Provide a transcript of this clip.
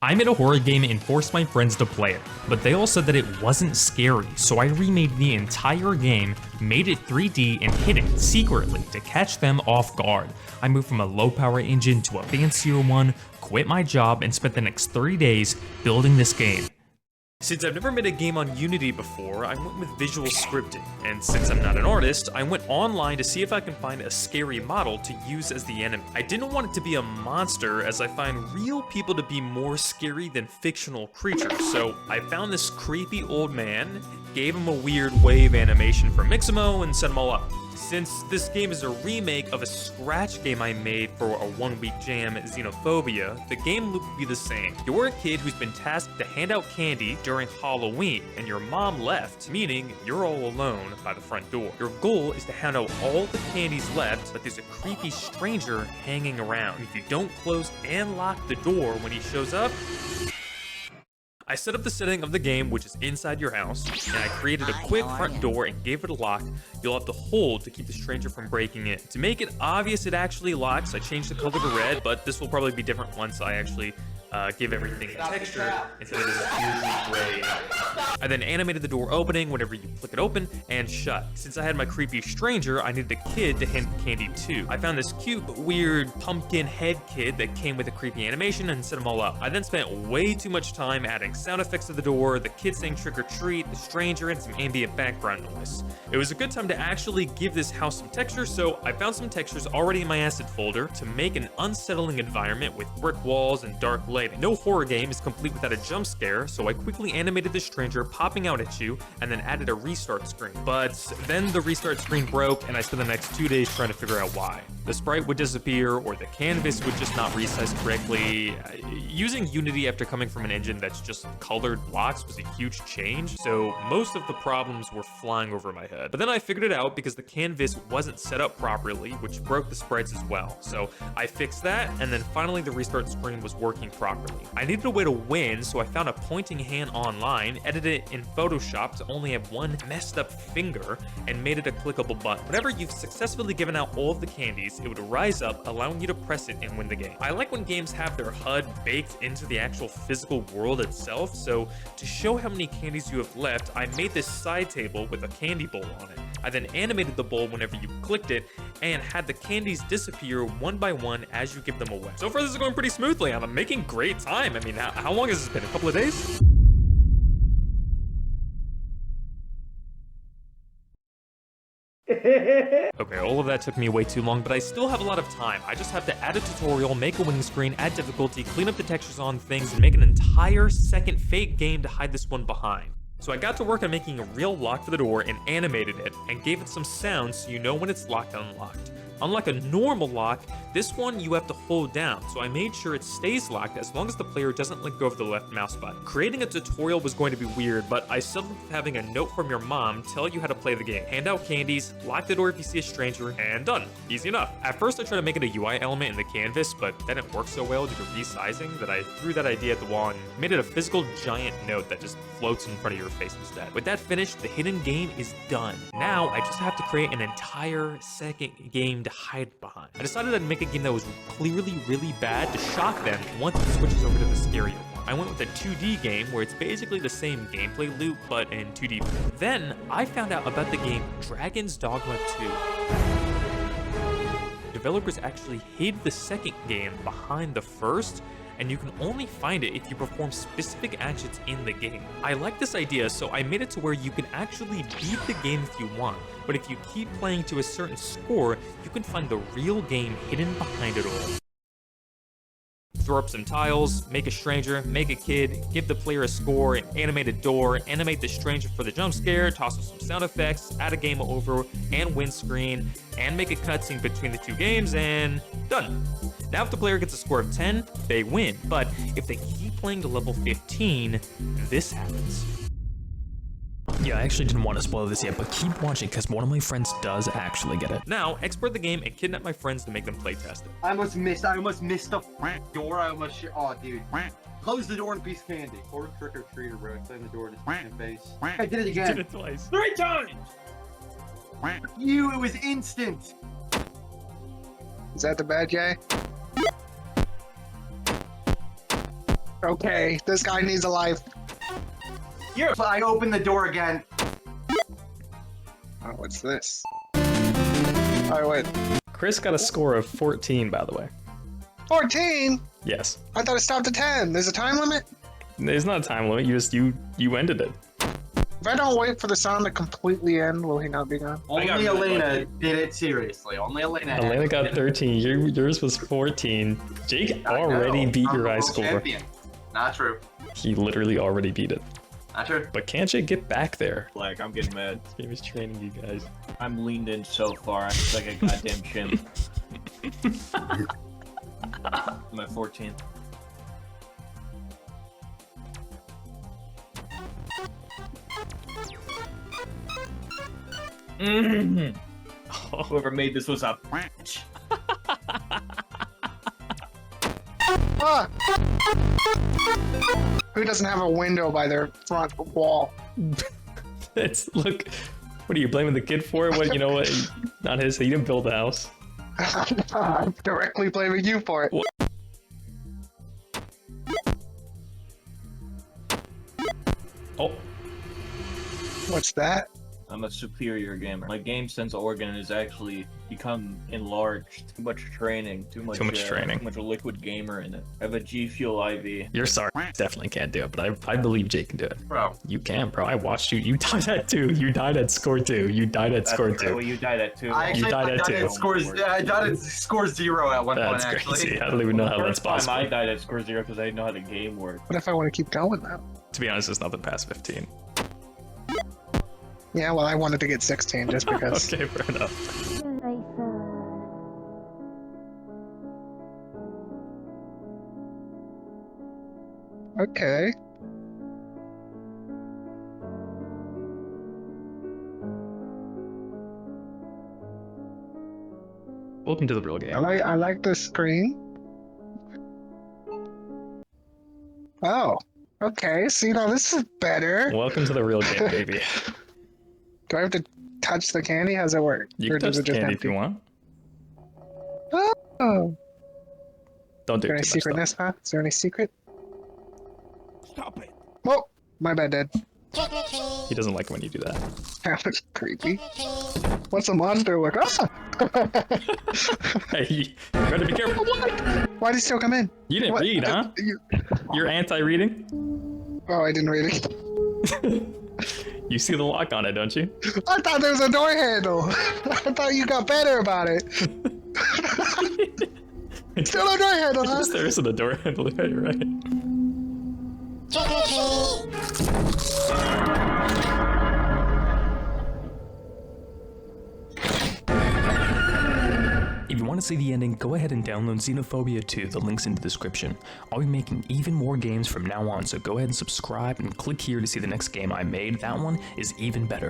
I made a horror game and forced my friends to play it, but they all said that it wasn't scary, so I remade the entire game, made it 3D, and hid it secretly to catch them off guard. I moved from a low power engine to a fancier one, quit my job, and spent the next 30 days building this game. Since I've never made a game on Unity before, I went with visual scripting, and since I'm not an artist, I went online to see if I can find a scary model to use as the enemy. I didn't want it to be a monster, as I find real people to be more scary than fictional creatures, so I found this creepy old man, gave him a weird wave animation for Mixamo, and set them all up. Since this game is a remake of a Scratch game I made for a one-week jam, Xenophobia, the game loop will be the same. You're a kid who's been tasked to hand out candy during Halloween, and your mom left, meaning you're all alone by the front door. Your goal is to hand out all the candies left, but there's a creepy stranger hanging around. If you don't close and lock the door when he shows up, I set up the setting of the game, which is inside your house, and I created a quick front door and gave it a lock you'll have to hold to keep the stranger from breaking in. To make it obvious it actually locks, I changed the color to red, but this will probably be different once I actually give everything a texture instead of this weirdly gray outline. I then animated the door opening whenever you click it open and shut. Since I had my creepy stranger, I needed a kid to hand the candy to. I found this cute but weird pumpkin head kid that came with a creepy animation and set them all up. I then spent way too much time adding sound effects to the door, the kid saying trick or treat, the stranger, and some ambient background noise. It was a good time to actually give this house some texture, so I found some textures already in my asset folder to make an unsettling environment with brick walls and dark lighting. No horror game is complete without a jump scare, so I quickly animated the stranger popping out at you and then added a restart screen. But then the restart screen broke and I spent the next 2 days trying to figure out why. The sprite would disappear or the canvas would just not resize correctly. Using Unity after coming from an engine that's just colored blocks was a huge change, so most of the problems were flying over my head. But then I figured it out because the canvas wasn't set up properly, which broke the sprites as well. So I fixed that, and then finally the restart screen was working properly. I needed a way to win, so I found a pointing hand online, edited it in Photoshop to only have one messed up finger, and made it a clickable button. Whenever you've successfully given out all of the candies, it would rise up, allowing you to press it and win the game. I like when games have their HUD baked into the actual physical world itself, so to show how many candies you have left, I made this side table with a candy bowl on it. I then animated the bowl whenever you clicked it, and had the candies disappear one by one as you give them away. So far this is going pretty smoothly, I'm making great time. I mean, how long has this been? A couple of days? Okay, all of that took me way too long, but I still have a lot of time. I just have to add a tutorial, make a winning screen, add difficulty, clean up the textures on things, and make an entire second fake game to hide this one behind. So I got to work on making a real lock for the door and animated it, and gave it some sound so you know when it's locked and unlocked. Unlike a normal lock, this one you have to hold down, so I made sure it stays locked as long as the player doesn't let go of the left mouse button. Creating a tutorial was going to be weird, but I settled with having a note from your mom tell you how to play the game. Hand out candies, lock the door if you see a stranger, and done. Easy enough. At first I tried to make it a UI element in the canvas, but that didn't work so well due to resizing that I threw that idea at the wall and made it a physical giant note that just floats in front of your face instead. With that finished, the hidden game is done. Now I just have to create an entire second game to hide behind. I decided I'd make a game that was clearly really bad to shock them once it switches over to the scarier one. I went with a 2D game where it's basically the same gameplay loop but in 2D. Then I found out about the game Dragon's Dogma 2. Developers actually hid the second game behind the first, and you can only find it if you perform specific actions in the game. I like this idea, so I made it to where you can actually beat the game if you want, but if you keep playing to a certain score, you can find the real game hidden behind it all. Throw up some tiles, make a stranger, make a kid, give the player a score, animate a door, animate the stranger for the jump scare, toss up some sound effects, add a game over and win screen, and make a cutscene between the two games, and done. Now if the player gets a score of 10, they win, but if they keep playing to level 15, this happens. Yeah, I actually didn't want to spoil this yet, but keep watching because one of my friends does actually get it. Now, export the game and kidnap my friends to make them playtest it. I almost missed the door. Oh, dude. Close the door and a piece of candy. Or trick or treater, bro. Slam the door just in the face. I did it again. Did it twice. 3 times! You, it was instant. Is that the bad guy? Okay, this guy needs a life. Here, I opened the door again. Oh, what's this? Oh, wait. Chris got a score of 14, by the way. 14? Yes. I thought it stopped at 10. There's a time limit? There's not a time limit. You ended it. If I don't wait for the sound to completely end, will he not be gone? Only got really Elena lucky. did it seriously. Only Elena. Elena got 13. Yours was 14. Jake already beat I'm your the high world score. champion. Not true. He literally already beat it. Not true. But can't Jake get back there? Like, I'm getting mad. This game is training you guys. I'm leaned in so far. I'm just like a goddamn chimp. I'm at 14. Whoever made this was a bitch. Ah! Who doesn't have a window by their front wall? It's look. What are you blaming the kid for? What, you know what? Not his. He didn't build the house. I'm directly blaming you for it. What? Oh, What's that? I'm a superior gamer. My game sense organ has actually become enlarged. Too much training. Too much training. Too much liquid gamer in it. I have a G Fuel IV. you're sorry. Definitely can't do it, but I believe Jake can do it. Bro. You can, bro. I watched you. You died at 2. You died at score 2. You died at score 2. Well, you died at 2. I actually died at 2. at score 0 at one That's point, actually. crazy. I don't even know how that's First time possible. I died at score 0 because I didn't know how the game worked. What if I want to keep going now? To be honest, it's nothing past 15. Yeah, well, I wanted to get 16 just because. Okay, fair enough. Okay. Welcome to the real game. I like the screen. Oh. Okay, see now this is better. Welcome to the real game, baby. Do I have to touch the candy? How does it work? You Or can does touch it the just candy if empty? you want. Oh. Don't do Is there any it too secret in much, this path? Is there any secret? Stop it. Whoa! My bad, Dad. though. He doesn't like when you do that. That was creepy. What's a monster look? Ah! Hey, you better be careful. Why'd he still come in? You didn't What? read, huh? You're anti-reading? Oh, I didn't read it. You see the lock on it, don't you? I thought there was a door handle. I thought you got better about it. Still no door handle, huh? There isn't a door handle. Yeah, you're right. If you want to see the ending, go ahead and download Xenophobia 2, the link's in the description. I'll be making even more games from now on, so go ahead and subscribe and click here to see the next game I made. That one is even better.